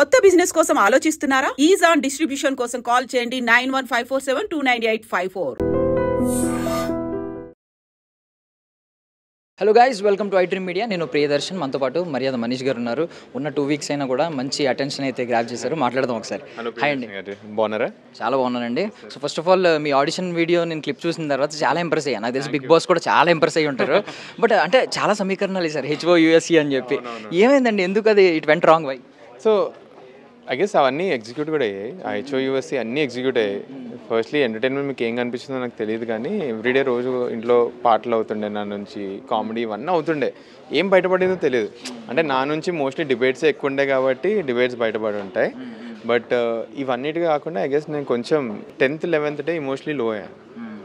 కొత్త బిజినెస్ కోసం ఆలోచిస్తున్నారా? ఈజ్ ఆన్ డిస్ట్రిబ్యూషన్ కోసం కాల్ చేయండి 9154729854. Hello guys, welcome to iDream media. నేను ప్రియదర్శన్, మనతో పాటు మర్యాద మనీష్ గారు ఉన్నారు. ఉన్న 2 వీక్స్ అయినా కూడా మంచి అటెన్షన్ అయితే గ్రాప్ చేశారు. మాట్లాడదాం ఒకసారి. హాయ్ అండి, బాగున్నారా? చాలా బాగున్నానండి. So first of all me audition video నేను క్లిప్ చూసిన తర్వాత చాలా ఇంప్రెస్ అయ్యాను. నాకు తెలిసి బిగ్ బాస్ కూడా చాలా ఇంప్రెస్ అయ్యి ఉంటారు. బట్ అంటే చాలా సమీకరణాలు వేశారు, HOUSE అని చెప్పి. ఏమైందండి, ఎందుకు అది it went wrong why? So I guess అవన్నీ ఎగ్జిక్యూట్ కూడా అయ్యాయి. ఆ HOUSE అన్నీ ఎగ్జిక్యూట్ అయ్యాయి. ఫస్ట్లీ ఎంటర్టైన్మెంట్ మీకు ఏం కనిపిస్తుందో నాకు తెలియదు, కానీ ఎవ్రీడే రోజు ఇంట్లో పాటలు అవుతుండే, నా నుంచి కామెడీ ఇవన్నీ అవుతుండే. ఏం బయటపడిందో తెలియదు. అంటే నా నుంచి మోస్ట్లీ డిబేట్సే ఎక్కువ ఉండే కాబట్టి డిబేట్స్ బయటపడి ఉంటాయి. బట్ ఇవన్నిటి కాకుండా ఐ గెస్ నేను కొంచెం 10th 11th డే ఇమోషనలీ లో అయ్యాను.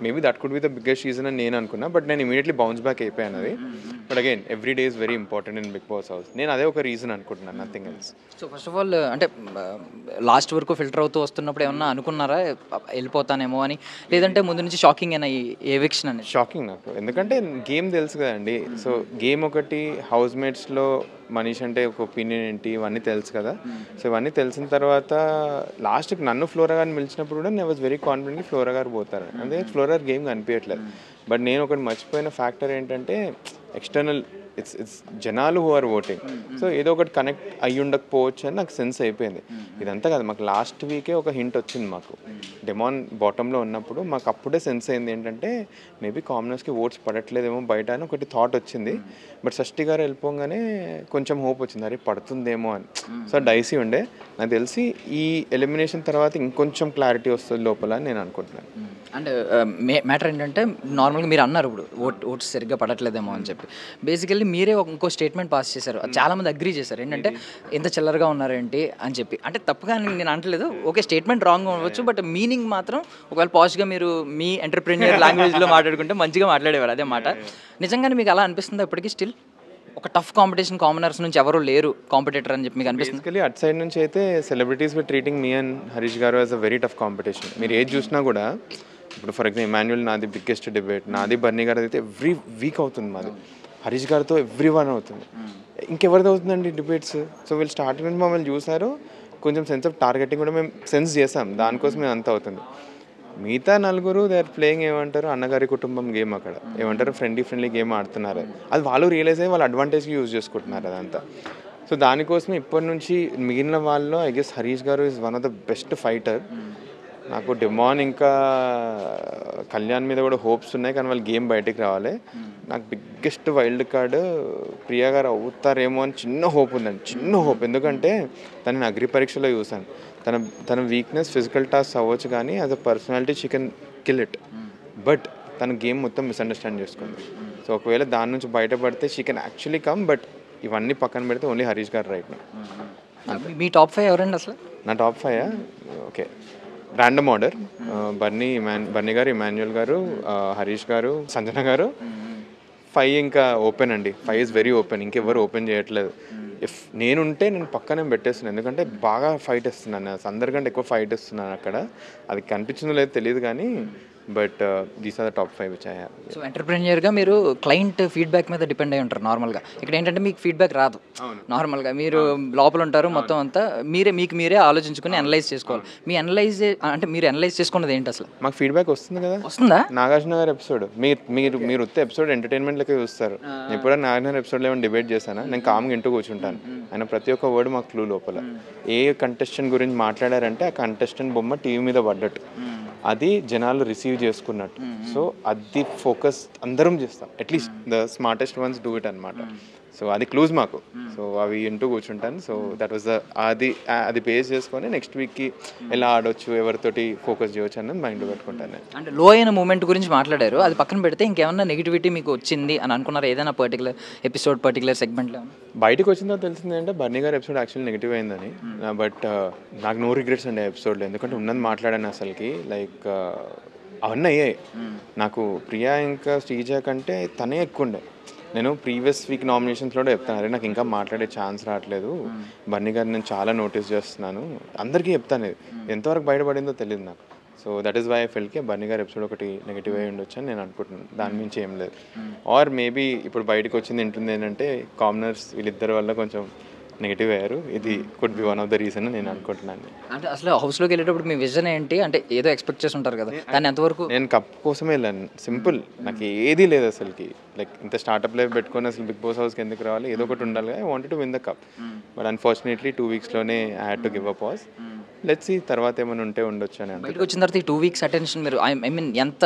Maybe that could be the biggest reason అని నేను అనుకున్నా. బట్ నేను ఇమీడియట్లీ బౌన్స్ బ్యాక్ అయిపోయాను అది. But again every day is very important in Bigg Boss house. నేను అదే ఒక రీజన్ అనుకుంటున్నాను, nothing else. So first of all అంటే లాస్ట్ వరకు ఫిల్టర్ అవుతూ వస్తున్నప్పుడు ఏమన్నా అనుకున్నారా వెళ్ళిపోతానేమో అని, లేదంటే ముందు నుంచి షాకింగ్ అయినా ఈ ఎవిక్షన్ అనేది? షాకింగ్ నాకు, ఎందుకంటే గేమ్ తెలుసు కదండి. సో గేమ్ ఒకటి, హౌస్ మేట్స్లో మనీష్ అంటే ఒక ఒపీనియన్ ఏంటి, ఇవన్నీ తెలుసు కదా. సో ఇవన్నీ తెలిసిన తర్వాత లాస్ట్కి నన్ను ఫ్లోరా గారిని పిలిచినప్పుడు కూడా నేను వాజ్ వెరీ కాన్ఫిడెంట్గా ఫ్లోరా గారు పోతారు. అంటే ఫ్లోరా గేమ్ కనిపించట్లేదు. బట్ నేను ఒకటి మర్చిపోయిన ఫ్యాక్టర్ ఏంటంటే ఎక్స్టర్నల్ ఇట్స్ జనాలు హూ ఆర్ ఓటింగ్. సో ఏదో ఒకటి కనెక్ట్ అయ్యి ఉండకపోవచ్చు అని నాకు సెన్స్ అయిపోయింది. ఇదంతా కాదు, మాకు లాస్ట్ వీకే ఒక హింట్ వచ్చింది. మాకు డెమాన్ బాటంలో ఉన్నప్పుడు మాకు అప్పుడే సెన్స్ అయింది ఏంటంటే మేబీ కామనర్స్కి ఓట్స్ పడట్లేదేమో బయట అని ఒకటి థాట్ వచ్చింది. బట్ షష్ఠి గారు వెళ్ళిపోగానే కొంచెం హోప్ వచ్చింది, అరే పడుతుందేమో అని. సో డైసీ ఉండే. నాకు తెలిసి ఈ ఎలిమినేషన్ తర్వాత ఇంకొంచెం క్లారిటీ వస్తుంది లోపల అని నేను అనుకుంటున్నాను. అండ్ మ్యాటర్ ఏంటంటే నార్మల్గా మీరు అన్నారు ఇప్పుడు ఓట్స్ సరిగ్గా పడట్లేదేమో అని చెప్పి. బేసికల్లీ మీరే ఇంకో స్టేట్మెంట్ పాస్ చేశారు, చాలామంది అగ్రీ చేశారు. ఏంటంటే ఎంత చిల్లరగా ఉన్నారేంటి అని చెప్పి. అంటే తప్పుగా నేను అంటలేదు, ఓకే స్టేట్మెంట్ రాంగ్ అవ్వచ్చు, బట్ మీనింగ్ మాత్రం ఒకవేళ పాజిటివ్గా మీరు మీ ఎంటర్ప్రెన్యూర్ లాంగ్వేజ్లో మాట్లాడుకుంటే మంచిగా మాట్లాడేవారు. అదే మాట. నిజంగానే మీకు అలా అనిపిస్తుందా ఇప్పటికీ? స్టిల్ ఒక టఫ్ కాంపిటీషన్, కామనర్స్ నుంచి ఎవరు లేరు కాంపిటేటర్ అని చెప్పి మీకు అనిపిస్తుంది? బేసికలీ అట్ సైడ్ నుంచి అయితే celebrities with treating me and Harish గారు as a very tough competition. మీరు ఏది చూసినా కూడా, ఇప్పుడు ఫర్ ఎగ్జాంపుల్ ఇమాన్యుయల్ నాది బిగ్గెస్ట్ డిబేట్, నాది బర్నీ గారు అయితే ఎవ్రీ వీక్ అవుతుంది, మాది హరీష్ గారితో ఎవ్రీ వన్ అవుతుంది. ఇంకెవరిది అవుతుందండి డిబేట్స్? సో వీళ్ళు స్టార్టింగ్ నుంచి మమ్మల్ని చూసారు, కొంచెం సెన్స్ ఆఫ్ టార్గెటింగ్ కూడా మేము సెన్స్ చేసాం, దానికోసం మేము అంత అవుతుంది. మిగతా నలుగురు దే ఆర్ ప్లేయింగ్ ఏమంటారు అన్నగారి కుటుంబం గేమ్, అక్కడ ఏమంటారు ఫ్రెండ్లీ గేమ్ ఆడుతున్నారు. అది వాళ్ళు రియలైజ్ అయ్యి వాళ్ళు అడ్వాంటేజ్కి యూజ్ చేసుకుంటున్నారు అదంతా. సో దానికోసం ఇప్పటి నుంచి మిగిలిన వాళ్ళలో ఐ గెస్ హరీష్ గారు is one of the best fighter. నాకు డెమాన్ ఇంకా కళ్యాణ్ మీద కూడా హోప్స్ ఉన్నాయి, కానీ వాళ్ళు గేమ్ బయటికి రావాలి. నాకు బిగ్గెస్ట్ వైల్డ్ కార్డ్ ప్రియా గారు అవుతారేమో అని చిన్న హోప్ ఉందండి, చిన్న హోప్. ఎందుకంటే తనని అగ్రి పరీక్షలో చూశాను. తన వీక్నెస్ ఫిజికల్ టాస్క్ అవ్వచ్చు, కానీ as a personality she can kill it. But తన గేమ్ మొత్తం మిస్అండర్స్టాండ్ చేసుకుంది. సో ఒకవేళ దాని నుంచి బయటపడితే she can actually come. But ఇవన్నీ పక్కన పెడితే ఓన్లీ హరీష్ గారు రైట్ నా. మీ టాప్ 5 ఎవరండి అసలు? నా టాప్ 5 ఓకే, ర్యాండమ్ ఆర్డర్: బర్నీ గారు, ఇమాన్యుయల్ గారు, హరీష్ గారు, సంజన గారు. 5 ఇంకా ఓపెన్ అండి. 5 ఈజ్ వెరీ ఓపెన్, ఇంకెవ్వరు ఓపెన్ చేయట్లేదు. ఇఫ్ నేనుంటే నేను పక్కనే పెట్టేస్తున్నాను, ఎందుకంటే బాగా ఫైట్ ఇస్తున్నాను, అందరికంటే ఎక్కువ ఫైట్ ఇస్తున్నాను అక్కడ. అది కనిపించిందో లేదో తెలియదు కానీ but these are the top 5 which I have. So ఎంటర్ప్రెన్యూర్గా మీరు క్లయింట్ ఫీడ్బ్యాక్ మీద డిపెండ్ అయి ఉంటారు నార్మల్గా. ఇక్కడ ఏంటంటే మీకు ఫీడ్బ్యాక్ రాదు నార్మల్గా, మీరు లోపల ఉంటారు, మొత్తం అంతా మీరే ఆలోచించుకుని అనలైజ్ చేసుకోవాలి. మీరు అనలైజ్ చేసుకున్నది ఏంటి అసలు? మాకు ఫీడ్బ్యాక్ వస్తుంది కదా. వస్తుందా? నాగార్జున గారి ఎపిసోడ్ మీరు వస్తే ఎపిసోడ్ ఎంటర్టైన్మెంట్ లెక్క చూస్తారు. ఎప్పుడైనా నాగార్జున ఎపిసోడ్లో ఏమైనా డిబేట్ చేశానా? నేను కామ్గా ఇంటూ కూర్చుంటాను. ఆయన ప్రతి ఒక్క వర్డ్ మాకు క్లూ లోపల. ఏ కంటెస్టెంట్ గురించి మాట్లాడారంటే ఆ కంటెస్టెంట్ బొమ్మ టీవీ మీద పడ్డట్టు, అది జనాలు రిసీవ్ చేసుకున్నట్టు. సో అది ఫోకస్ అందరం చేస్తాం, at least the smartest once do it అనమాట. సో అది క్లూజ్ మాకు. సో అవి ఇంటూ కూర్చుంటాను. సో దట్ వాజ్ అది బేస్ చేసుకొని నెక్స్ట్ వీక్కి ఎలా ఆడొచ్చు, ఎవరితోటి ఫోకస్ చేయవచ్చు అన్నది మైండ్లో పెట్టుకుంటాను. అంటే లో అయిన మూమెంట్ గురించి మాట్లాడారు, అది పక్కన పెడితే ఇంకేమన్నా నెగిటివిటీ మీకు వచ్చింది అని అనుకున్నారు? ఏదైనా పర్టికులర్ ఎపిసోడ్, పర్టికులర్ సెగ్మెంట్లో బయటకు వచ్చిందో తెలిసింది అంటే బర్నీ గారి ఎపిసోడ్ యాక్చువల్లీ నెగిటివ్ అయిందని. బట్ నాకు నో రిగ్రెట్స్ అండి ఆ ఎపిసోడ్లో, ఎందుకంటే ఉన్నది మాట్లాడాను అసలుకి. లైక్ అవన్నీ అయ్యాయి. నాకు ప్రియా ఇంకా శ్రీజ కంటే తనే ఎక్కువ ఉండే. నేను ప్రీవియస్ వీక్ నామినేషన్స్లో కూడా చెప్తాను, అరే నాకు ఇంకా మాట్లాడే ఛాన్స్ రావట్లేదు, బర్నీ గారిని నేను చాలా నోటీస్ చేస్తున్నాను, అందరికీ చెప్తాను. ఇది ఎంతవరకు బయటపడిందో తెలియదు నాకు. So that is why I ఫెల్ట్కి బర్నీ గారి ఎపిసోడ్ ఒకటి నెగిటివ్ అయి ఉండొచ్చు అని నేను అనుకుంటున్నాను. దాని మించి ఏం లేదు. ఆర్ మేబీ ఇప్పుడు బయటకు వచ్చింది ఏంటుంది ఏంటంటే కామనర్స్ వీళ్ళిద్దరి వల్ల కొంచెం నెగిటివ్ అయ్యారు. ఇది could be one of the reason నేను అనుకుంటున్నాను. అంటే అసలు హౌస్లోకి వెళ్ళేటప్పుడు మీ విజన్ ఏంటి? అంటే ఏదో ఎక్స్పెక్ట్ చేసి ఉంటారు కదా, దాన్ని ఎంతవరకు? నేను కప్ కోసమే వెళ్ళాను, సింపుల్. నాకు ఏది లేదు అసలుకి. లైక్ ఇంత స్టార్ట్అప్ లైఫ్ పెట్టుకొని అసలు బిగ్ బాస్ హౌస్కి ఎందుకు రావాలి, ఏదో ఒకటి ఉండాలి. I wanted to win the cup, but unfortunately 2 weeksలోనే I had to give a pause. Let's see తర్వాత ఏమైనా ఉంటే ఉండొచ్చు అని. బయటకు వచ్చిన తర్వాత ఈ 2 weeks అటెన్షన్ మీరు ఐ మీన్ ఎంత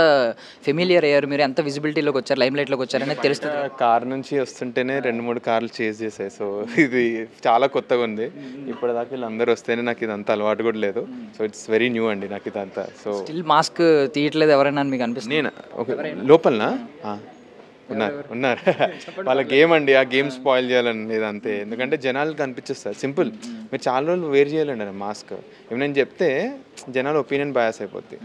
ఫెమిలియర్ అయ్యారు, మీరు ఎంత విజిబిలిటీలోకి వచ్చారు, లైమ్ లైట్లోకి వచ్చారు అనేది తెలుస్తుంది. కార్ నుంచి వస్తుంటేనే 2-3 కార్లు చేజ్ చేసాయి. సో ఇది చాలా కొత్తగా ఉంది. ఇప్పటిదాకా వీళ్ళందరూ వస్తేనే నాకు ఇదంతా అలవాటు కూడా లేదు. సో ఇట్స్ వెరీ న్యూ అండి నాకు ఇదంతా. సో స్టిల్ మాస్క్ తీయట్లేదు ఎవరైనా మీకు అనిపిస్తుంది? నేను లోపలనా ఉన్నారు వాళ్ళ గేమ్ అండి, ఆ గేమ్ స్పాయిల్ చేయాలని ఇదంతే. ఎందుకంటే జనాలకు కనిపించేస్తారు, సింపుల్. మీరు చాలా రోజులు వేర్ చేయాలండి మాస్క్. ఏమైనా చెప్తే జనాల ఒపీనియన్ బయాస్ అయిపోద్ది.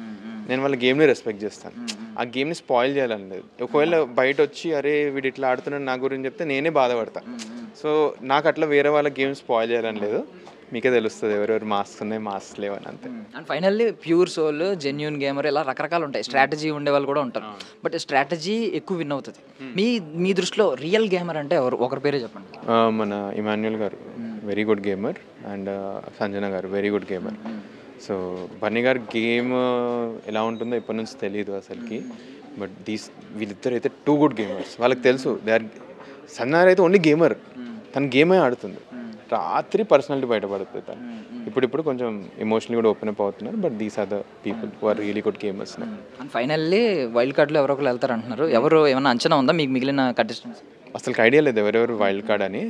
నేను వాళ్ళ గేమ్ని రెస్పెక్ట్ చేస్తాను, ఆ గేమ్ని స్పాయిల్ చేయాలని లేదు. ఒకవేళ బయట వచ్చి అరే వీడు ఇట్లా ఆడుతున్నాడు నా గురించి చెప్తే నేనే బాధపడతా. సో నాకు అట్లా వేరే వాళ్ళ గేమ్ స్పాయిల్ చేయాలని లేదు. మీకే తెలుస్తుంది ఎవరెవరు మాస్క్ ఉన్నాయి మాస్క్ లేవని, అంతే. And finally pure soul, genuine gamer ఇలా రకరకాలు ఉంటాయి. స్ట్రాటజీ ఉండే వాళ్ళు కూడా ఉంటారు, బట్ స్ట్రాటజీ ఎక్కువ విన్ అవుతుంది. మీ దృష్టిలో రియల్ గేమర్ అంటే ఎవరు? ఒకరి పేరే చెప్పండి. మన ఇమాన్యుల్ గారు very good gamer, and Sanjana గారు very good gamer. So Bunny గారు గేమ్ ఎలా ఉంటుందో ఇప్పటి నుంచి తెలియదు అసలుకి, బట్ వీళ్ళిద్దరు అయితే 2 good గేమర్స్. వాళ్ళకి తెలుసు దే ఆర్. సన్నార్ అయితే ఓన్లీ గేమర్, తన గేమే ఆడుతుంది. రాత్రి పర్సనాలిటీ బయటపడుతుంది తను. ఇప్పుడు కొంచెం ఎమోషనల్ కూడా ఓపెన్ అప్ అవుతున్నారు, but these are the people who are really good gamers. And finally wild కార్డ్లో ఎవరో ఒకరు వెళ్తారు అంటున్నారు. ఎవరు ఏమైనా అంచనా ఉందా మీకు మిగిలిన కంటెస్టెంట్స్? అసలు ఐడియా లేదు ఎవరెవరు వైల్డ్ కార్డ్ అని.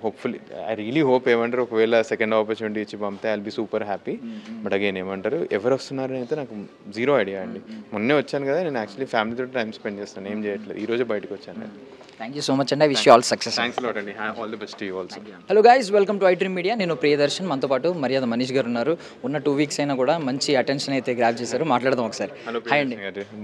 హోప్ఫుల్లీ ఐ రియలీ హోప్ ఏమంటారు ఒకవేళ సెకండ్ ఆపర్చునిటీ ఇచ్చి పంపితే I'll be super happy. But again ఏమంటారు ఎవరు వస్తున్నారని అయితే నాకు జీరో ఐడియా అండి. మొన్నే వచ్చాను కదా, నేను యాక్చువల్లీ ఫ్యామిలీతో టైం స్పెండ్ చేస్తాను, ఏం చేయట్లేదు. ఈ రోజే బయటకు వచ్చాను నేను. థ్యాంక్ యూ సో మచ్ అండి. I wish you all success. Thanks lot అండి. All the best to you also. Hello guys, welcome to iDream media. నేను ప్రియదర్శన్, మనతో పాటు మర్యాద మనీష్ గారు ఉన్నారు. ఉన్న 2 weeks అయినా కూడా మంచి అటెన్షన్ అయితే గ్రాప్ చేశారు. మాట్లాడదాం ఒకసారి. హాయ్ అండి.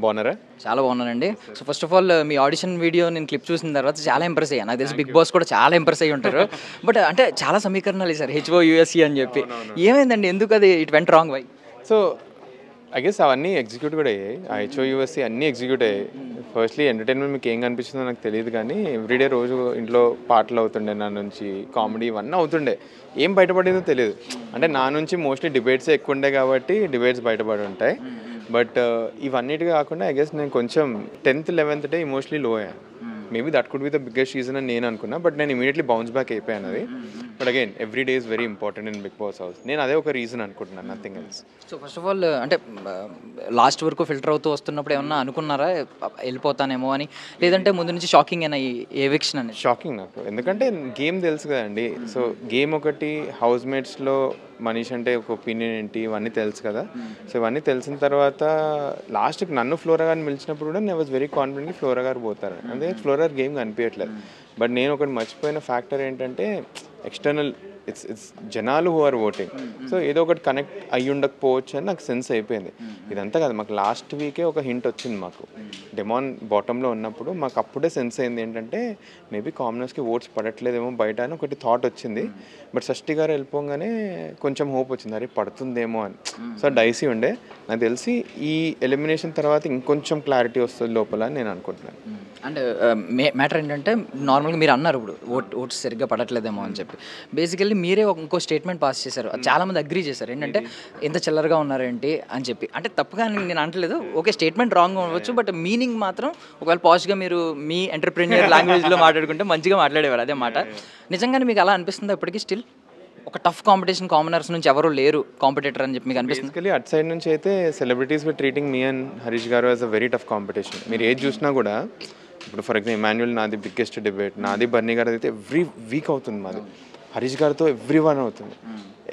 బాగున్నారా? చాలా బాగున్నానండి. So first of all me audition video నేను క్లిప్ చూసిన తర్వాత చాలా ఇంప్రెస్ అయ్యాను. నాకు తెలిసి బిగ్ బాస్ కూడా చాలా ఇంప్రెస్ అయ్యి ఉంటారు. బట్ అంటే చాలా సమీకరణాలు వేశారు, HOUSE అని చెప్పి. ఏమైందండి, ఎందుకు అది it went wrong why? So I guess అవన్నీ ఎగ్జిక్యూట్ కూడా అయ్యాయి. ఆ HOUSE అన్నీ ఎగ్జిక్యూట్ అయ్యాయి. ఫస్ట్లీ ఎంటర్టైన్మెంట్ మీకు ఏం కనిపిస్తుందో నాకు తెలియదు, కానీ ఎవ్రీడే రోజు ఇంట్లో పాటలు అవుతుండే, నా నుంచి కామెడీ ఇవన్నీ అవుతుండే. ఏం బయటపడిందో తెలియదు. అంటే నా నుంచి మోస్ట్లీ డిబేట్సే ఎక్కువ ఉండే కాబట్టి డిబేట్స్ బయటపడి ఉంటాయి. బట్ ఇవన్నిటి కాకుండా ఐ గెస్ నేను కొంచెం 10th 11th డే ఇమోషనలీ లో అయ్యాను. Maybe that could be the biggest reason అని నేను అనుకున్నా, బట్ నేను ఇమీడియట్లీ బౌన్స్ బ్యాక్ అయిపోయాను అది. But again every day is very important in Bigg Boss house. నేను అదే ఒక రీజన్ అనుకుంటున్నాను, nothing else. So first of all అంటే లాస్ట్ వరకు ఫిల్టర్ అవుతూ వస్తున్నప్పుడు ఏమన్నా అనుకున్నారా వెళ్ళిపోతానేమో అని, లేదంటే ముందు నుంచి షాకింగ్ అయినా ఈ ఎవిక్షన్ అనేది? షాకింగ్ నాకు, ఎందుకంటే గేమ్ తెలుసు కదండి. సో గేమ్ ఒకటి, హౌస్ మేట్స్లో మనీష్ అంటే ఒక ఒపీనియన్ ఏంటి ఇవన్నీ తెలుసు కదా. సో ఇవన్నీ తెలిసిన తర్వాత లాస్ట్కి నన్ను ఫ్లోరా గారిని పిలిచినప్పుడు కూడా నేను వాజ్ వెరీ కాన్ఫిడెంట్గా ఫ్లోరా గారు పోతారు. అదే ఫ్లోరా గేమ్ కనిపించట్లేదు. బట్ నేను ఒకటి మర్చిపోయిన ఫ్యాక్టర్ ఏంటంటే ఎక్స్టర్నల్ ఇట్స్ జనాలు హూ ఆర్ ఓటింగ్. సో ఏదో ఒకటి కనెక్ట్ అయ్యి ఉండకపోవచ్చు అని నాకు సెన్స్ అయిపోయింది. ఇదంతా కదా, మాకు లాస్ట్ వీకే ఒక హింట్ వచ్చింది. మాకు డెమాన్ బాటంలో ఉన్నప్పుడు మాకు అప్పుడే సెన్స్ అయింది ఏంటంటే మేబీ కామనర్స్కి ఓట్స్ పడట్లేదేమో బయట అని ఒకటి థాట్ వచ్చింది. బట్ షష్ఠి గారు వెళ్ళిపోగానే కొంచెం హోప్ వచ్చింది, అరే పడుతుందేమో అని. సో డైసీ ఉండే. నాకు తెలిసి ఈ ఎలిమినేషన్ తర్వాత ఇంకొంచెం క్లారిటీ వస్తుంది లోపల అని నేను అనుకుంటున్నాను. అండ్ మ్యాటర్ ఏంటంటే నార్మల్గా మీరు అన్నారు ఇప్పుడు ఓట్స్ సరిగ్గా పడట్లేదేమో అని చెప్పి. బేసికల్లీ మీరే ఇంకో స్టేట్మెంట్ పాస్ చేశారు, చాలామంది అగ్రీ చేశారు. ఏంటంటే ఎంత చిల్లరగా ఉన్నారేంటి అని చెప్పి. అంటే తప్పుగా నేను అంటలేదు, ఓకే స్టేట్మెంట్ రాంగ్ అవ్వచ్చు, బట్ మీనింగ్ మాత్రం ఒకవేళ పాజిటివ్గా మీరు మీ ఎంటర్ప్రెన్యూర్ లాంగ్వేజ్లో మాట్లాడుకుంటే మంచిగా మాట్లాడేవారు. అదే మాట. నిజంగానే మీకు అలా అనిపిస్తుందా ఇప్పటికీ? స్టిల్ ఒక టఫ్ కాంపిటీషన్, కామనర్స్ నుంచి ఎవరు లేరు కాంపిటేటర్ అని చెప్పి మీకు అనిపిస్తుంది? బేసికలీ అట్ సైడ్ నుంచి అయితే celebrities with treating me and Harish గారు as a very tough competition. మీరు ఏది చూసినా కూడా, ఇప్పుడు ఫర్ ఎగ్జాంపుల్ ఇమాన్యుల్ నాది బిగ్గెస్ట్ డిబేట్, నాది బర్నీ గారు అయితే ఎవ్రీ వీక్ అవుతుంది, మాది హరీష్ గారితో ఎవ్రీ వన్ అవుతుంది.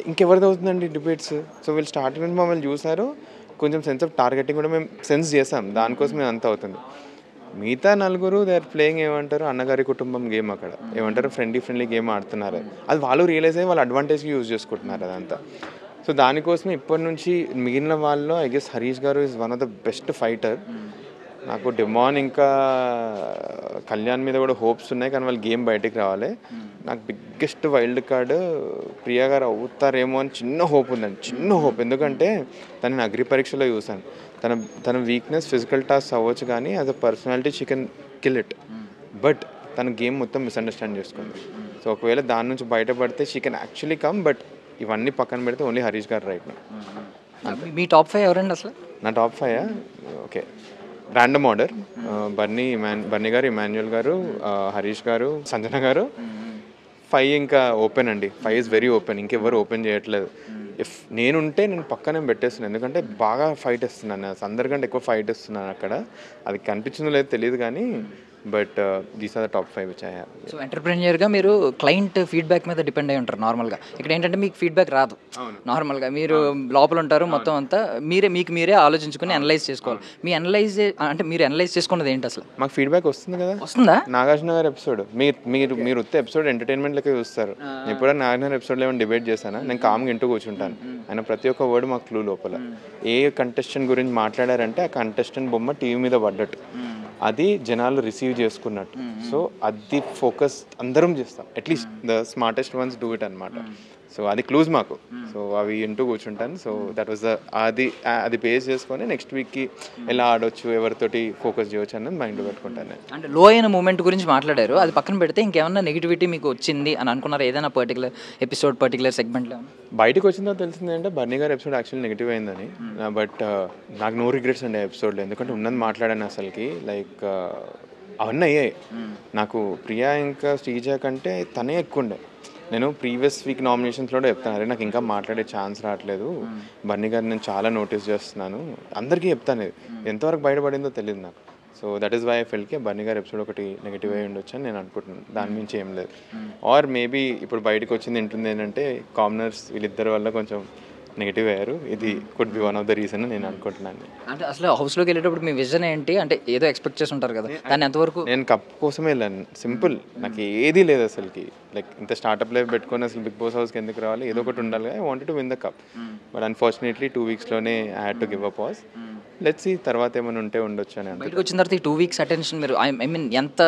ఇంకెవరిది అవుతుందండి డిబేట్స్? సో వీళ్ళు స్టార్టింగ్ నుంచి మమ్మల్ని చూసారు, కొంచెం సెన్స్ ఆఫ్ టార్గెటింగ్ కూడా మేము సెన్స్ చేసాం, దానికోసం మేము అంత అవుతుంది. మిగతా నలుగురు దే ఆర్ ప్లేయింగ్ ఏమంటారు అన్నగారి కుటుంబం గేమ్, అక్కడ ఏమంటారు ఫ్రెండ్లీ గేమ్ ఆడుతున్నారు. అది వాళ్ళు రియలైజ్ అయ్యి వాళ్ళ అడ్వాంటేజ్కి యూజ్ చేసుకుంటున్నారు అదంతా. సో దానికోసం ఇప్పటి నుంచి మిగిలిన వాళ్ళు ఐ గెస్ హరీష్ గారు is one of the best fighter. నాకు డెమాన్ ఇంకా కళ్యాణ్ మీద కూడా హోప్స్ ఉన్నాయి, కానీ వాళ్ళు గేమ్ బయటికి రావాలి. నాకు బిగ్గెస్ట్ వైల్డ్ కార్డ్ ప్రియా గారు అవుతారేమో అని చిన్న హోప్ ఉందండి, చిన్న హోప్. ఎందుకంటే తనని అగ్రి పరీక్షలో చూసాను. తన వీక్నెస్ ఫిజికల్ టాస్క్ అవ్వచ్చు, కానీ as a personality she can kill it. But తన గేమ్ మొత్తం మిస్అండర్స్టాండ్ చేసుకుంది. సో ఒకవేళ దాని నుంచి బయటపడితే she can actually come, but ఇవన్నీ పక్కన పెడితే ఓన్లీ హరీష్ గారు రైట్. మీ టాప్ 5 ఎవరండి అసలు? నా టాప్ 5 ఓకే, ర్యాండమ్ ఆర్డర్. బర్నీ గారు, ఇమాన్యుయల్ గారు, హరీష్ గారు, సంజన గారు. 5 ఇంకా ఓపెన్ అండి. 5 ఈజ్ వెరీ ఓపెన్, ఇంకెవరు ఓపెన్ చేయట్లేదు. ఇఫ్ నేనుంటే నేను పక్కనే పెట్టేస్తున్నాను, ఎందుకంటే బాగా ఫైట్ ఇస్తున్నాను, అందరికంటే ఎక్కువ ఫైట్ ఇస్తున్నాను అక్కడ. అది కనిపించిందో లేదో తెలియదు కానీ but these are the top 5 which I have. So ఎంటర్ప్రెన్యూర్గా మీరు క్లయింట్ ఫీడ్బ్యాక్ మీద డిపెండ్ అయి ఉంటారు నార్మల్గా. ఇక్కడ ఏంటంటే మీకు ఫీడ్బ్యాక్ రాదు నార్మల్గా, మీరు లోపల ఉంటారు, మొత్తం అంతా మీరే ఆలోచించుకుని అనలైజ్ చేసుకోవాలి. మీరు అనలైజ్ చేసుకున్నది ఏంటి అసలు? మాకు ఫీడ్బ్యాక్ వస్తుంది కదా. వస్తుందా? నాగార్జున గారి ఎపిసోడ్ మీరు వస్తే ఎపిసోడ్ ఎంటర్టైన్మెంట్ లెక్క చూస్తారు. నేను ఎప్పుడైనా నాగార్జున ఎపిసోడ్లో ఏమైనా డిబేట్ చేశానా? నేను కామ్గా ఇంటూ కూర్చుంటాను. ఆయన ప్రతి ఒక్క వర్డ్ మాకు క్లూ లోపల. ఏ కంటెస్టెంట్ గురించి మాట్లాడారంటే ఆ కంటెస్టెంట్ బొమ్మ టీవీ మీద పడ్డట్టు, అది జనాలు రిసీవ్ చేసుకున్నట్టు. సో అది ఫోకస్ అందరం చేస్తాం, at least the smartest once do it అనమాట. సో అది క్లూజ్ మాకు. సో అవి ఇంటూ కూర్చుంటాను. సో దట్ వాజ్ అది బేస్ చేసుకొని నెక్స్ట్ వీక్కి ఎలా ఆడొచ్చు, ఎవరితోటి ఫోకస్ చేయవచ్చు అన్నది మైండ్లో పెట్టుకుంటాను. అంటే లో అయిన మూమెంట్ గురించి మాట్లాడారు, అది పక్కన పెడితే ఇంకేమన్నా నెగిటివిటీ మీకు వచ్చింది అని అనుకున్నారు ఏదైనా పర్టికులర్ ఎపిసోడ్, పర్టికులర్ సెగ్మెంట్లో? బయటకు వచ్చిందో తెలిసింది అంటే బర్నీ గారి ఎపిసోడ్ యాక్చువల్లీ నెగిటివ్ అయిందని. బట్ నాకు నో రిగ్రెట్స్ అండి ఆ ఎపిసోడ్లో, ఎందుకంటే ఉన్నది మాట్లాడాను అసలుకి. లైక్ అవన్నీ అయ్యాయి నాకు. ప్రియా ఇంకా శ్రీజ కంటే తనే ఎక్కువ ఉండే. నేను ప్రీవియస్ వీక్ నామినేషన్స్లో చెప్తాను, అరే నాకు ఇంకా మాట్లాడే ఛాన్స్ రావట్లేదు, బర్నీ గారు నేను చాలా నోటీస్ చేస్తున్నాను, అందరికీ చెప్తాను. ఇది ఎంతవరకు బయటపడిందో తెలియదు నాకు. So that is why I felt కి బర్నీ గారు ఎపిసోడ్ ఒకటి నెగిటివ్ అయ్యి ఉండొచ్చు అని నేను అనుకుంటున్నాను. దాని మించి ఏం లేదు. ఆర్ మేబీ ఇప్పుడు బయటకు వచ్చింది ఏంటుంది ఏంటంటే కామనర్స్ వీళ్ళిద్దరి వల్ల కొంచెం నెగిటివ్ అయ్యారు. ఇది could be one of the reason నేను అనుకుంటున్నాను. అంటే అసలు హౌస్లోకి వెళ్ళేటప్పుడు మీ విజన్ ఏంటి? అంటే ఏదో ఎక్స్పెక్ట్ చేసి ఉంటారు కదా, దాన్ని ఎంతవరకు? నేను కప్ కోసమే వెళ్ళాను, సింపుల్. నాకు ఏది లేదు అసలుకి. లైక్ ఇంత స్టార్ట్అప్ లైఫ్ పెట్టుకొని అసలు బిగ్ బాస్ హౌస్కి ఎందుకు రావాలి, ఏదో ఒకటి ఉండాలి. I wanted to win the cup, but unfortunately 2 వీక్స్లోనే I had to give a pause. Let's see తర్వాత ఏమైనా ఉంటే ఉండొచ్చు అని. బయటకు వచ్చిన తర్వాత ఈ 2 వీక్స్ అటెన్షన్ మీరు ఐ మీన్ ఎంత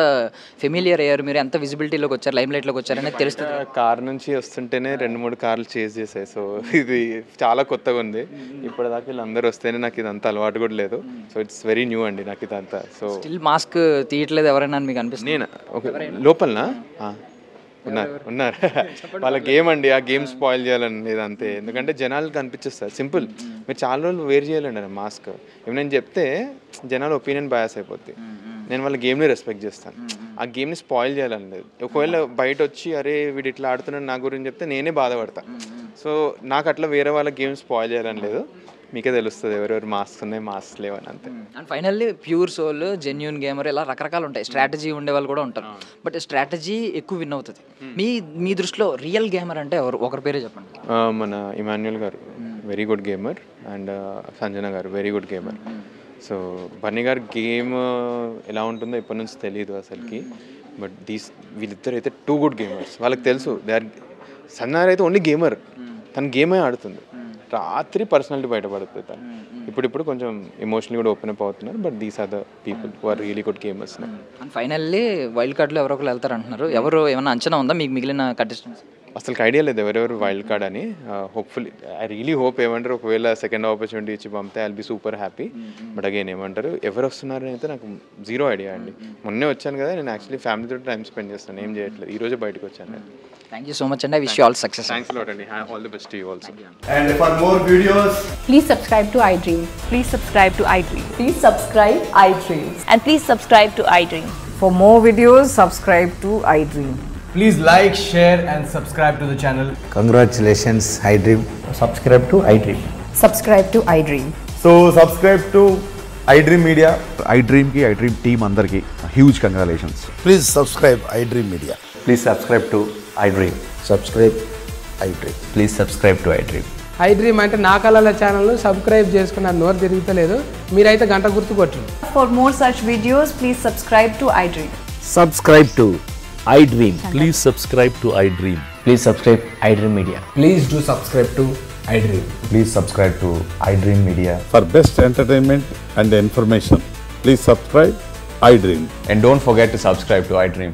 ఫెమిలియర్ అయ్యారు, మీరు ఎంత విజిబిలిటీలోకి వచ్చారు, లైమ్ లైట్లోకి వచ్చారు అనేది తెలుస్తుంది. కార్ నుంచి వస్తుంటేనే 2-3 కార్లు చేజ్ చేసాయి. సో ఇది చాలా కొత్తగా ఉంది. ఇప్పటిదాకా వీళ్ళందరూ వస్తేనే నాకు ఇదంతా అలవాటు కూడా లేదు. సో ఇట్స్ వెరీ న్యూ అండి నాకు ఇదంతా. సో స్టిల్ మాస్క్ తీయట్లేదు ఎవరైనా మీకు అనిపిస్తుంది? నేను ఓకే లోపలనా ఉన్నారు వాళ్ళ గేమ్ అండి, ఆ గేమ్ స్పాయిల్ చేయాలని లేదు అంతే. ఎందుకంటే జనాలకు అనిపించేస్తారు సింపుల్, మీరు చాలా రోజులు వేర్ చేయాలండి అని మాస్క్. ఏమి నేను చెప్తే జనాల ఒపీనియన్ బయాస్ అయిపోద్ది. నేను వాళ్ళ గేమ్ని రెస్పెక్ట్ చేస్తాను, ఆ గేమ్ని స్పాయిల్ చేయాలని లేదు. ఒకవేళ బయట వచ్చి అరే వీడు ఇట్లా ఆడుతున్నాడు నా గురించి చెప్తే నేనే బాధపడతా. సో నాకు అట్లా వేరే వాళ్ళ గేమ్ స్పాయిల్ చేయాలని లేదు. మీకే తెలుస్తుంది ఎవరెవరు మాస్క్ ఉన్నాయి మాస్క్ లేవని అంతే. And finally pure soul, genuine gamer ఇలా రకరకాలు ఉంటాయి. స్ట్రాటజీ ఉండే వాళ్ళు కూడా ఉంటారు, బట్ స్ట్రాటజీ ఎక్కువ విన్ అవుతుంది. మీ దృష్టిలో రియల్ గేమర్ అంటే ఎవరు? ఒకరి పేరే చెప్పండి. మన ఇమాన్యుయల్ గారు very good gamer, and Sanjana గారు very good gamer. So Bunny గారు గేమ్ ఎలా ఉంటుందో ఇప్పటి నుంచి తెలియదు అసలుకి, బట్ వీళ్ళిద్దరు అయితే 2 గుడ్ గేమర్స్. వాళ్ళకి తెలుసు సంజన అయితే ఓన్లీ గేమర్, తన గేమే ఆడుతుంది. రాత్రి పర్సనాలిటీ బయటపడుతుంది తను. ఇప్పుడు కొంచెం ఎమోషనల్ కూడా ఓపెన్ అప్ అవుతున్నారు, but these are the people who are really good gamers. And finally wild కార్డ్లో ఎవరో ఒకరు వెళ్తారు అంటున్నారు. ఎవరు ఏమైనా అంచనా ఉందా మీకు మిగిలిన కంటెస్టెంట్స్? అసలు ఐడియా లేదు ఎవరెవరు వైల్డ్ కార్డ్ అని. హోప్ఫుల్లీ ఐ రియలీ హోప్ ఏమంటారు ఒకవేళ సెకండ్ ఆపర్చునిటీ ఇచ్చి పంపితే I will be super happy. But again ఏమంటారు ఎవరు వస్తున్నారని అయితే నాకు జీరో ఐడియా అండి. మొన్నే వచ్చాను కదా, నేను యాక్చువల్లీ ఫ్యామిలీతో టైం స్పెండ్ చేస్తాను, ఏం చేయట్లేదు. ఈ రోజే బయటకు వచ్చాను నేను. Thank you so much and I wish you all success. Thanks a lot and all the best to you also. And for more videos, please subscribe to iDream. Please subscribe to iDream. Please subscribe iDream. And please subscribe to iDream. For more videos, subscribe to iDream. please like, share and subscribe to the channel. Congratulations, iDream. Subscribe to iDream. Subscribe to iDream. So subscribe to iDream Media. iDream ki iDream team andarki huge congratulations. Please subscribe iDream Media. Please subscribe to iDream. Subscribe iDream. Please subscribe to iDream. iDream అంటే నా కళల channel subscribe చేసుకున్న నోరు తిరుగుతలేదు, మీరైతే గంట గుర్తు కొట్టండి. For more such videos, please subscribe to iDream. Subscribe to iDream. Please subscribe to iDream. Please subscribe iDream Media. Please do subscribe to iDream. Please subscribe to iDream Media. For best entertainment and information, please subscribe iDream. And don't forget to subscribe to iDream.